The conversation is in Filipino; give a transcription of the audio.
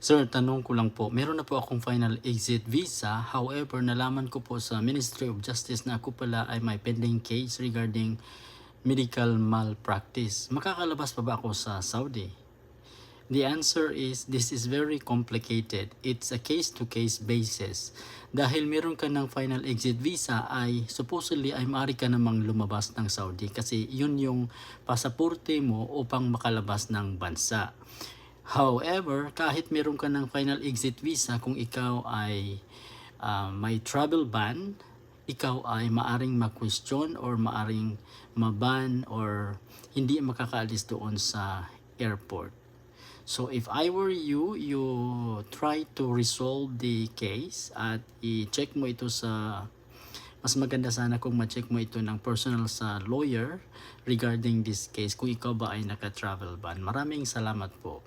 Sir, tanong ko lang po, meron na po akong final exit visa. However, nalaman ko po sa Ministry of Justice na ako pala ay may pending case regarding medical malpractice. Makakalabas pa ba ako sa Saudi? The answer is, this is very complicated. It's a case-to-case basis. Dahil meron ka ng final exit visa ay supposedly ay maaari ka namang lumabas ng Saudi kasi yun yung pasaporte mo upang makalabas ng bansa. However, kahit meron ka ng final exit visa, kung ikaw ay may travel ban, ikaw ay maaring ma-question or maaring maban or hindi makakaalis doon sa airport. So if I were you, you try to resolve the case at i-check mo ito sa, mas maganda sana kung ma-check mo ito ng personal sa lawyer regarding this case kung ikaw ba ay naka-travel ban. Maraming salamat po.